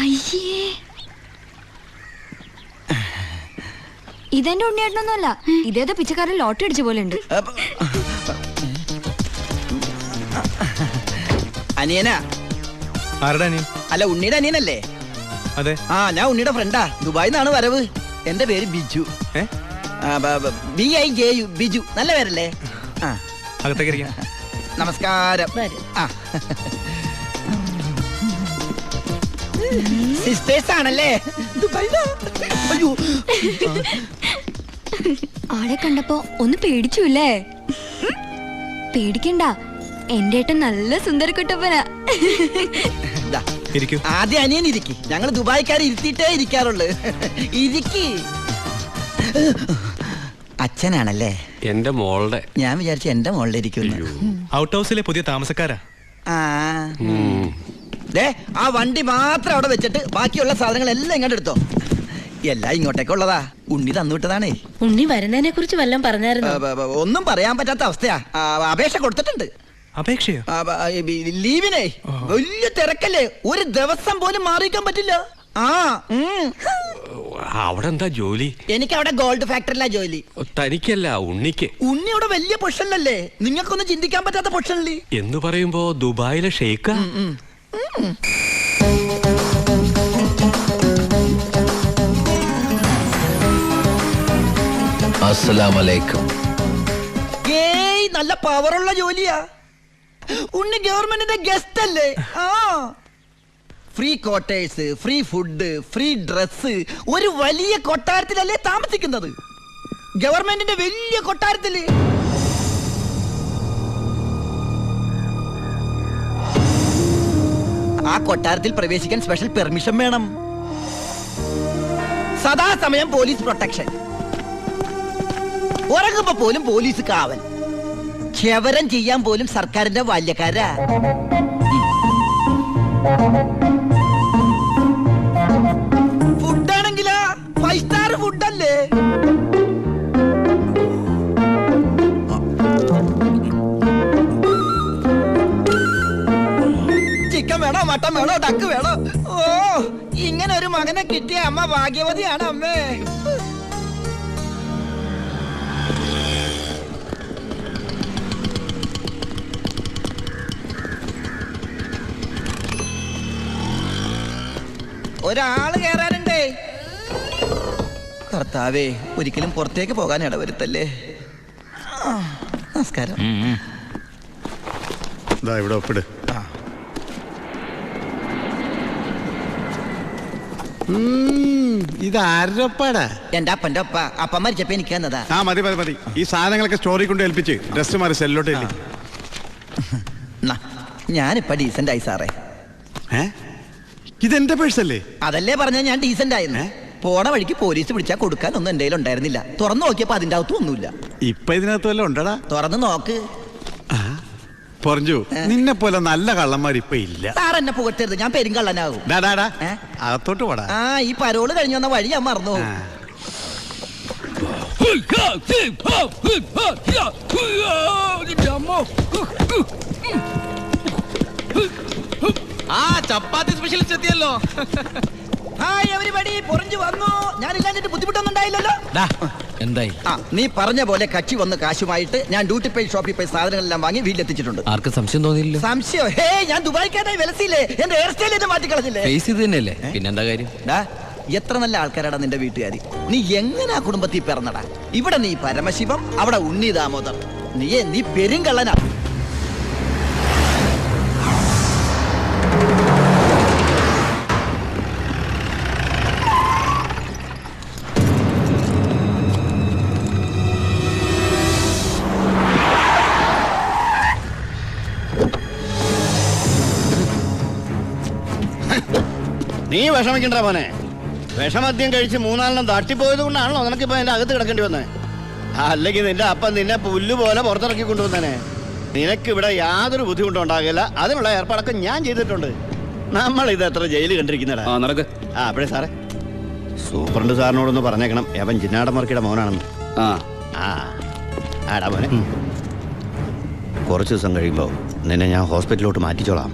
അയ്യേ, ഇതെന്റെ ഉണ്ണിയേട്ടനൊന്നുമല്ല. ഇതേതോ പിച്ചക്കാരൻ ലോട്ടറി അടിച്ച പോലെ ഉണ്ട്. അനിയനാ? ആരുടെ അനിയൻ? അല്ല, ഉണ്ണിയുടെ അനിയനല്ലേ? അതെ. ആ, ഞാൻ ഉണ്ണിയുടെ ഫ്രണ്ടാ. ദുബായിൽ നിന്നാണ് വരവ്. എന്റെ പേര് ബിജു. BIJU, ബിജു. നല്ല പേരല്ലേ? അകത്തേക്ക് നമസ്കാരം. സിസ്റ്റേഴ്സ് ആണല്ലേ? അയ്യോ, ആളെ കണ്ടപ്പോ ഒന്ന് പേടിച്ചുല്ലേ? പേടിക്കണ്ട, എന്റെ ഏട്ടൻ നല്ല സുന്ദരക്കുട്ടപ്പനാ. ആദ്യം അനിയൻ ഇരിക്കി. ഞങ്ങൾ ദുബായിക്കാരെ ഇരുത്തിയിട്ടേ ഇരിക്കാറുള്ളു. ഇരിക്കി. അച്ഛനാണല്ലേ? എന്റെ മോളുടെ. ഞാൻ വിചാരിച്ച എന്റെ മോളുടെ ഇരിക്കുന്നു. ഔട്ട് ഹൗസിലെ പുതിയ താമസക്കാരാ. ആ വണ്ടി മാത്രം അവിടെ വെച്ചിട്ട് ബാക്കിയുള്ള സാധനങ്ങളെല്ലാം ഇങ്ങോട്ട് എടുത്തോ. എല്ലാം ഇങ്ങോട്ടേക്കുള്ളതാ. ഉണ്ണി തന്നുവിട്ടതാണേ. ഉണ്ണി വരുന്നതിനെ കുറിച്ച് വല്ലതും പറഞ്ഞായിരുന്നു? ഒന്നും പറയാൻ പറ്റാത്ത അവസ്ഥയാ. അപേക്ഷ കൊടുത്തിട്ടുണ്ട്. അപേക്ഷയോ? ലീവിനെ. വലിയ തിരക്കല്ലേ, ഒരു ദിവസം പോലും മാറിയിക്കാൻ പറ്റില്ല. അവിടെ എന്താ ജോലി? എനിക്ക് അവിടെ ഗോൾഡ് ഫാക്ടറിയിലാ ജോലി. തനിക്കല്ല, ഉണ്ണിക്ക്. ഉണ്ണി അവിടെ വലിയ പൊഷനിലല്ലേ? നിങ്ങൾക്കൊന്നും ചിന്തിക്കാൻ പറ്റാത്ത പൊഷനില്ലേ എന്ന് പറയുമ്പോ ദുബായിലെ ഷെയ്ക്കാ. അസ്സലാമലൈക്കും. നല്ല പവറുള്ള ജോലിയാ. ഉണ്ണി ഗവൺമെന്റിന്റെ ഗസ്റ്റ് അല്ലേ? Free quarters, free food, free dress. ഒരു വലിയ കൊട്ടാരത്തിലല്ലേ താമസിക്കുന്നത്? ഗവൺമെന്റിന്റെ വലിയ കൊട്ടാരത്തില്. ആ കൊട്ടാരത്തിൽ പ്രവേശിക്കാൻ സ്പെഷ്യൽ പെർമിഷൻ വേണം. സദാസമയം പോലീസ് പ്രൊട്ടക്ഷൻ. ഉറങ്ങുമ്പോ പോലും പോലീസ് കാവൽ. ക്ഷവരം ചെയ്യാൻ പോലും സർക്കാരിന്റെ ബാല്യക്കാരാ. ഫുഡാണെങ്കിലാ 5 സ്റ്റാർ ഫുഡല്ലേ? ചിക്കൻ വേണോ, മട്ടൻ വേണോ, ഡക്ക് വേണോ? ഓ, ഇങ്ങനെ ഒരു മകനെ കിട്ടിയ അമ്മ ഭാഗ്യവതിയാണ് അമ്മേ. ഒരാള് കേറാനുണ്ടേ. കർത്താവേ, ഒരിക്കലും പുറത്തേക്ക് പോകാൻ ഇടവരുത്തല്ലേ. നമസ്കാരം. ഇവിടെ ഒപ്പിട്. ഇത് ആരുടെ ഒപ്പാടാ? എന്റെ അപ്പന്റെ ഒപ്പ. അപ്പം മരിച്ചപ്പോ എനിക്ക് തന്നതാ. മതി മതി മതി. ഈ സാധനങ്ങളൊക്കെ സ്റ്റോറി കൊണ്ട് ഏൽപ്പിച്ച് ഡ്രസ് മാറി സെല്ലോട്ട്. ഞാനിപ്പ ഡീസന്റ് ആയി സാറേ. ഇതെന്റെ പേഴ്സല്ലേ? അതല്ലേ പറഞ്ഞ ഞാൻ ഡീസന്റ് ആയിരുന്നു. പോണ വഴിക്ക് പോലീസ് പിടിച്ചാൽ കൊടുക്കാൻ ഒന്നും എന്റെ ഉണ്ടായിരുന്നില്ല. തുറന്നു നോക്കിയപ്പോ അതിന്റെ അകത്തും ഒന്നുമില്ല. ഇപ്പൊ ഇതിനകത്ത് വല്ല ഉണ്ടടാ? തുറന്നു നോക്ക്. പറഞ്ഞു, നിന്നെ പോലെ നല്ല കള്ളന്മാർ ഇപ്പൊ ഇല്ല. സാർ എന്നെ പുകട്ടരുത്, ഞാൻ പെരുങ്കള്ളനാകും. അകത്തോട്ട് പോടാ. ഈ പരോള് കഴിഞ്ഞു വന്ന വഴി ഞാൻ മറന്നു. ചപ്പാത്തി സ്പെഷ്യലിസ്റ്റ് എത്തിയല്ലോ. ഹായ് എവരിബഡി, പൊറിഞ്ഞു വന്നു. ഞാനില്ലാഞ്ഞിട്ട് ബുദ്ധിമുട്ടൊന്നും ഉണ്ടായില്ലല്ലോ. എന്തായി? നീ പറഞ്ഞ പോലെ കക്ഷി വന്ന് കാശുമായിട്ട് ഞാൻ ഡ്യൂട്ടി പെയ്ഡ് ഷോപ്പിൽ പോയി സാധനങ്ങളെല്ലാം വാങ്ങി വീട്ടിലെത്തിച്ചിട്ടുണ്ട്. ആർക്കും സംശയം തോന്നിയില്ല? സംശയം? ഞാൻ ദുബായിക്കാരായി വിലസിയില്ലേ? എന്റെ ഹെയർ സ്റ്റൈൽ മാറ്റിക്കളഞ്ഞില്ലേ? ഫേസ് ഇത് തന്നെയല്ലേ, പിന്നെന്താ കാര്യം? എത്ര നല്ല ആൾക്കാരാടാ നിന്റെ വീട്ടുകാരി. നീ എങ്ങനെ ആ കുടുംബത്തിൽ പിറന്നടാ? ഇവിടെ നീ പരമശിവം, അവിടെ ഉണ്ണി ദാമോദർ. നീ പെരുങ്കള്ളനാ. നീ വിഷമിക്കണ്ട മോനെ. വിഷമദ്യം കഴിച്ച് 3-4 തട്ടിപ്പോയത് കൊണ്ടാണല്ലോ നിനക്കിപ്പോ എന്റെ അകത്ത് കിടക്കേണ്ടി വന്നേ. അല്ലെങ്കിൽ നിന്റെ അപ്പൻ നിന്നെ പുല്ല് പോലെ പുറത്തിറക്കി കൊണ്ടുവന്നേനെ. നിനക്ക് ഇവിടെ യാതൊരു ബുദ്ധിമുട്ടും ഉണ്ടാകില്ല. അതിനുള്ള ഏർപ്പാടൊക്കെ ഞാൻ ചെയ്തിട്ടുണ്ട്. നമ്മൾ ഇത് എത്ര ജയില് കണ്ടിരിക്കുന്നടാ. അപ്പഴേ സാറേ, സൂപ്രണ്ട് സാറിനോടൊന്ന് പറഞ്ഞേക്കണം, അവൻ ജിന്നാടമർക്കിയുടെ മോനാണെന്ന്. ആടാ മോനെ, കുറച്ച് ദിവസം കഴിയുമ്പോൾ നിന്നെ ഞാൻ ഹോസ്പിറ്റലിലോട്ട് മാറ്റിച്ചോളാം.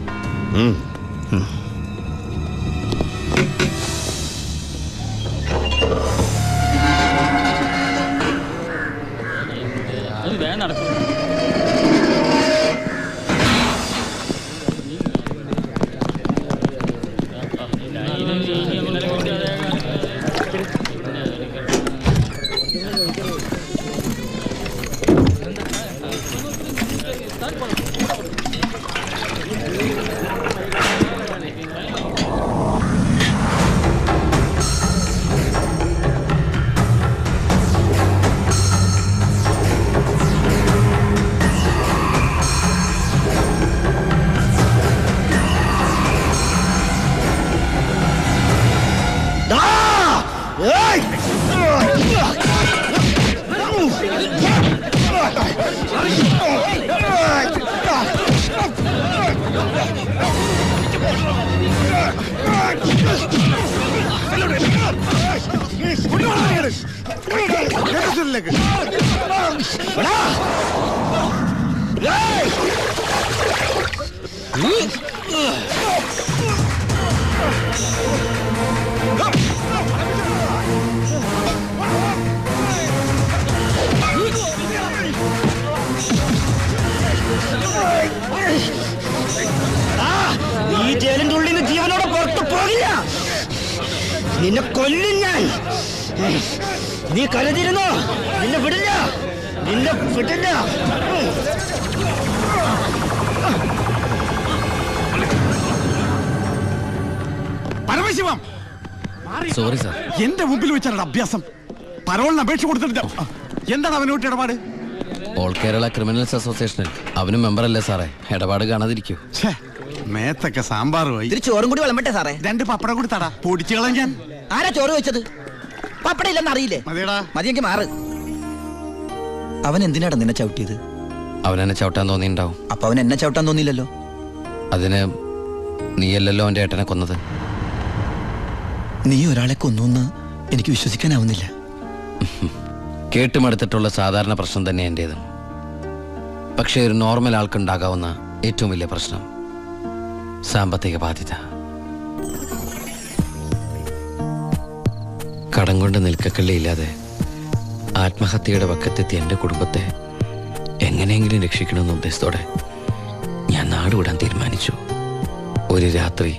ഈ ജയിലിന്റെ ഉള്ളിൽ നിന്ന് ജീവനോടെ പുറത്തു പോകില്ല. നിന്നെ കൊല്ലും ഞാൻ. നീ കരുതിരുന്നോ? നിന്നെ വിടില്ല, നിന്നെ വിടില്ല. Paramasivam, sorry sir. എന്റെ മുമ്പിൽ വെച്ചാണ് അഭ്യാസം. പരോളിന് അപേക്ഷ കൊടുത്തിട്ടില്ല. എന്താണ് അവനോട്ട് ഇടപാട്? ഓൾ കേരള ക്രിമിനൽസ് അസോസിയേഷനിൽ അവനും മെമ്പറല്ലേ സാറേ? ഇടപാട് കാണാതിരിക്കൂ. ഛേ, മേത്തൊക്കെ സാമ്പാർ പോയി. ഇത്തിരി ചോറും കൂടി വിളമ്പട്ടെ സാറേ? 2 പപ്പടം കൂടി തടാ, പൊടിച്ചു കളഞ്ഞ ഞാൻ. ആരാ ചോറ് വെച്ചത്? പപ്പടം ഇല്ലെന്ന് അറിയില്ലേ? മതിയടാ. മതിയെങ്കിൽ മാറ്. അവൻ എന്തിനാടാ നിന്നെ ചവിട്ടിയത്? അവനെന്നെ ചവിട്ടാൻ തോന്നിയിട്ടുണ്ടാവും. അപ്പൊ അവൻ എന്നെ ചവിട്ടാൻ തോന്നിയില്ലല്ലോ. അതിന് നീയല്ലല്ലോ അവൻ്റെ ഏട്ടനെ കൊന്നത്. നീ ഒരാളെ കൊന്നു എനിക്ക് വിശ്വസിക്കാനാവുന്നില്ല. കേട്ടുമടുത്തിട്ടുള്ള സാധാരണ പ്രശ്നം തന്നെ എൻ്റേതും. പക്ഷേ ഒരു നോർമൽ ആൾക്കുണ്ടാകാവുന്ന ഏറ്റവും വലിയ പ്രശ്നം സാമ്പത്തിക ബാധ്യത. കടം കൊണ്ട് നിൽക്കക്കള്ളിയില്ലാതെ ആത്മഹത്യയുടെ പക്കത്തെത്തി എൻ്റെ കുടുംബത്തെ എങ്ങനെയെങ്കിലും രക്ഷിക്കണമെന്ന ഉദ്ദേശത്തോടെ ഞാൻ നാടുവിടാൻ തീരുമാനിച്ചു. ഒരു രാത്രി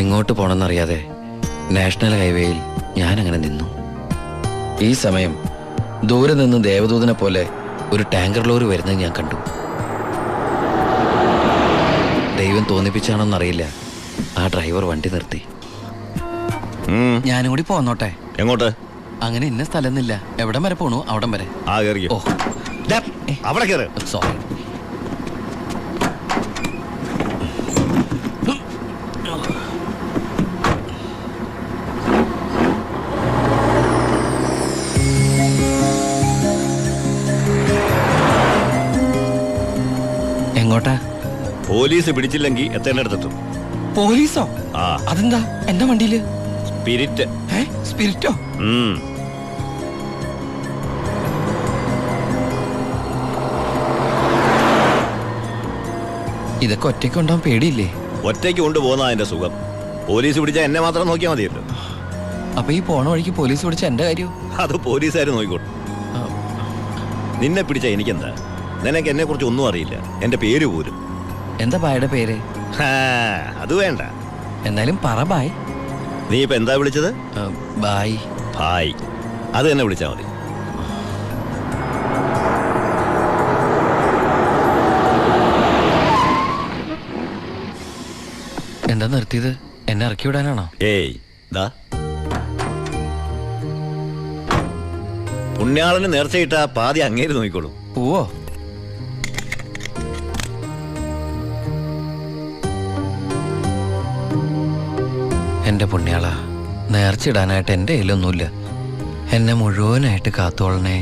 എങ്ങോട്ട് പോകണമെന്നറിയാതെ നാഷണൽ ഹൈവേയിൽ ഞാനങ്ങനെ നിന്നു. ഈ സമയം ദൂരെ നിന്ന് ദേവദൂതനെ പോലെ ഒരു ടാങ്കർ ലോറി വരുന്നത് ഞാൻ കണ്ടു. ദൈവം തോന്നിപ്പിച്ചാണോന്നറിയില്ല, ആ ഡ്രൈവർ വണ്ടി നിർത്തി. ഞാനും കൂടി പോന്നോട്ടെ? എങ്ങോട്ട്? അങ്ങനെ ഇന്ന സ്ഥലമൊന്നുമില്ല, എവിടം വരെ പോണു അവിടം വരെ. ഓ അവിടെ കയറ്. സോറി. എങ്ങോട്ടാ? പോലീസ് പിടിച്ചില്ലെങ്കിൽ എത്തേണ്ടടുത്തെത്തും. പോലീസോ? ആ, അതെന്താ എന്റെ വണ്ടിയില്? സ്പിരിറ്റ്. സ്പിരിറ്റോ? ഇതൊക്കെ ഒറ്റയ്ക്ക് ഉണ്ടാവാൻ പേടിയില്ലേ? ഒറ്റയ്ക്ക് കൊണ്ടുപോകുന്ന അതിന്റെ സുഖം. പോലീസ് പിടിച്ചാൽ എന്നെ മാത്രം നോക്കിയാൽ മതിയല്ലോ. അപ്പൊ ഈ പോണ വഴിക്ക് പോലീസ് പിടിച്ച എന്റെ കാര്യം? അത് പോലീസുകാർ നോക്കിക്കോട്ടെ. നിന്നെ പിടിച്ച എനിക്കെന്താ? നിനക്ക് എന്നെ കുറിച്ച് ഒന്നും അറിയില്ല, എന്റെ പേര് പോലും. എന്താ ബായുടെ പേര്? അത് വേണ്ട. എന്നാലും പറ ബായ്. നീ ഇപ്പൊ എന്താ വിളിച്ചത്? ബായ്. ഭായ്, അത് തന്നെ വിളിച്ചാ മതി. എന്താ നിർത്തിയത്? എന്നെ ഇറക്കി വിടാനാണോ? ഏയ്, ദാ പുണ്യാളന് നേർച്ചയിട്ട പാതി അങ്ങേര് നോക്കിക്കോളൂ. പോവോ? എന്റെ പുണ്യാള, നേർച്ചിടാനായിട്ട് എന്റെ കയ്യിലൊന്നുമില്ല. എന്നെ മുഴുവനായിട്ട് കാത്തോളണേ.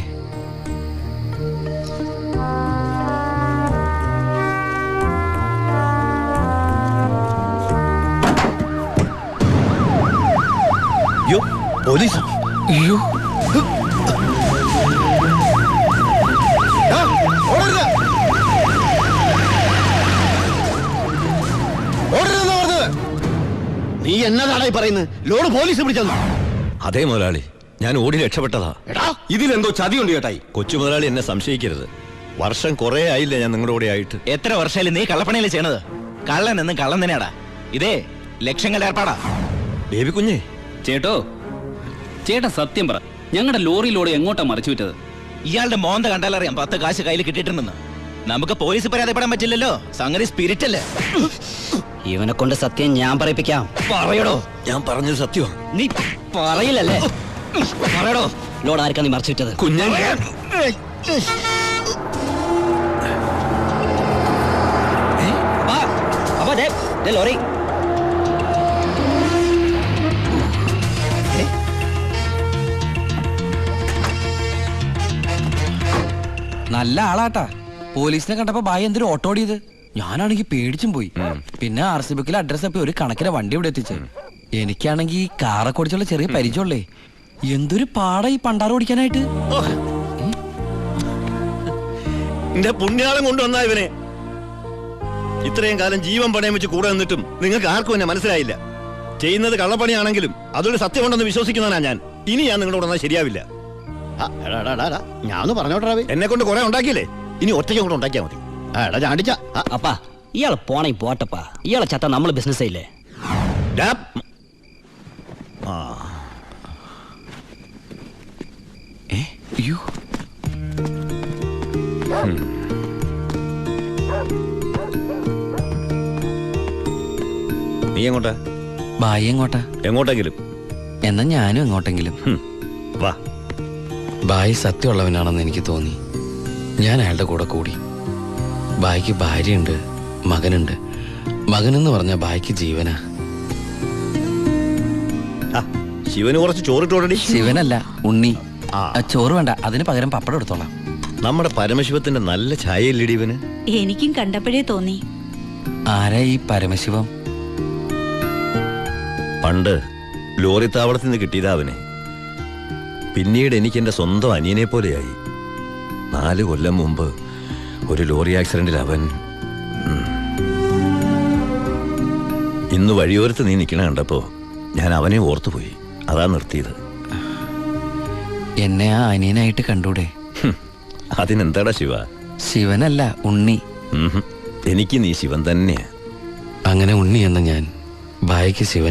പോലീസ്. അയ്യോ, നീ എന്നതാടാ ഈ പറയുന്നത്? ലോഡ് പോലീസ് പിടിച്ചെന്നു? അതേ മുതലാളി, ഞാൻ ഓടി രക്ഷപ്പെട്ടതാ. ഇതിലെന്തോ ചതിയുണ്ട് ചേട്ടായി. കൊച്ചു മുതലാളി എന്നെ സംശയിക്കരുത്. വർഷം കുറെ ആയില്ലേ ഞാൻ നിങ്ങളുടെ കൂടെ ആയിട്ട്. എത്ര വർഷമായാലും നീ കള്ളപ്പണിയല്ലേ ചെയ്യണത്? കള്ളൻ എന്നും കള്ളൻ തന്നെയാടാ. ഇതേ ലക്ഷങ്ങളുടെ ഏർപ്പാടാ. ബേബി കുഞ്ഞേ. ചേട്ടോ, ചേട്ടാ സത്യം പറ, ഞങ്ങളുടെ ലോറിയിലൂടെ എങ്ങോട്ടാ മറിച്ചു വിറ്റത്? ഇയാളുടെ മോന്ത കണ്ടാലറിയാം 10 കാശ് കയ്യിൽ കിട്ടിയിട്ടുണ്ടെന്ന്. നമുക്ക് പോലീസ് പരാതിപ്പെടാൻ പറ്റില്ലല്ലോ, സംഗതി സ്പിരിറ്റ് അല്ലേ. ഇവനെ കൊണ്ട് സത്യം ഞാൻ പറയിപ്പിക്കാം. പറയടോ. ഞാൻ പറഞ്ഞത് സത്യമാണ്. നീ പറയില്ലല്ലേ? പറയടോ, ലോഡ് ആർക്കാ നീ മറിച്ചു വിറ്റത്? കുഞ്ഞേ, ലോറി നല്ല ആളാട്ടാ. പോലീസിനെ കണ്ടപ്പോ ബായി എന്തൊരു ഓട്ടോ ഓടിയത്. ഞാനാണെങ്കി പേടിച്ചും പോയി. പിന്നെ RC ബുക്കിലെ അഡ്രസ് തപ്പി ഒരു കണക്കിലെ വണ്ടി ഇവിടെ എത്തിച്ചു. എനിക്കാണെങ്കി കാറൊക്കെ ഓടിച്ചുള്ള ചെറിയ പരിചയമുള്ളേ. എന്തൊരു പാടാ ഈ പണ്ടാറ് ഓടിക്കാനായിട്ട്. എന്റെ പുണ്യാളം കൊണ്ടുവന്നാ ഇവനെ. ഇത്രയും കാലം ജീവൻ പണയം വെച്ച് കൂടെ നിന്നിട്ടും നിങ്ങൾക്ക് ആർക്കും എന്നെ മനസ്സിലായില്ല. ചെയ്യുന്നത് കള്ളപ്പണിയാണെങ്കിലും അതൊരു സത്യമുണ്ടെന്ന് വിശ്വസിക്കുന്നവനാ ഞാൻ. ഇനി ഞാൻ നിങ്ങളോട് വന്നാൽ ശരിയാവില്ല. ഞാൻ പറഞ്ഞോട്ടെ, എന്നെ കൊണ്ട് കുറെ ഉണ്ടാക്കിയില്ലേ, ഇനി ഒറ്റയ്ക്ക് കൂടെ ഉണ്ടാക്കിയാ മതി. എടാ ചാണ്ടിച്ച അപ്പാ ഇയാളെ പോണേ പോട്ടപ്പാ. ഇയാളെ ചത്ത നമ്മള് ബിസിനസ് ഇല്ലേ. അയ്യോ, നീ എങ്ങോട്ടാ? ബായി എങ്ങോട്ടാ? എങ്ങോട്ടെങ്കിലും. എന്നാ ഞാനും എങ്ങോട്ടെങ്കിലും. വാ. ബായി സത്യമുള്ളവനാണെന്ന് എനിക്ക് തോന്നി. ഞാൻ അയാളുടെ കൂടെ കൂടി. ബായിക്ക് ഭാര്യയുണ്ട്, മകനുണ്ട്. മകനെന്ന് പറഞ്ഞ ബായിക്ക് ജീവനാ. ശിവന് കുറച്ച് ചോറിട്ടോടി. ശിവനല്ല, ഉണ്ണി. ചോറ് വേണ്ട, അതിന് പകരം പപ്പടം എടുത്തോളാം. നമ്മുടെ പരമശിവത്തിന്റെ നല്ല ഛായയില്ലടി ഇവന്. എനിക്കും കണ്ടപ്പോഴേ തോന്നി. ആരാ ഈ പരമശിവം? പണ്ട് ലോറി താവളത്തിൽ നിന്ന് കിട്ടിയതാ അവനെ. പിന്നീട് എനിക്ക് എന്റെ സ്വന്തം അനിയനെ പോലെയായി. 4 കൊല്ലം മുമ്പ് ഒരു ലോറി ആക്സിഡന്റിൽ അവൻ. ഇന്ന് വഴിയോരത്ത് നീ നിൽക്കണ കണ്ടപ്പോ ഞാൻ അവനെ ഓർത്തുപോയി. അതാ നിർത്തിയത്. എന്നെ ആ അനിയനായിട്ട് കണ്ടൂടെ? അതിനെന്താടാ ശിവ? ശിവനല്ല, ഉണ്ണി. എനിക്ക് നീ ശിവൻ തന്നെയാ. അങ്ങനെ ഉണ്ണി എന്ന ഞാൻ ബായിക്ക് ശിവൻ.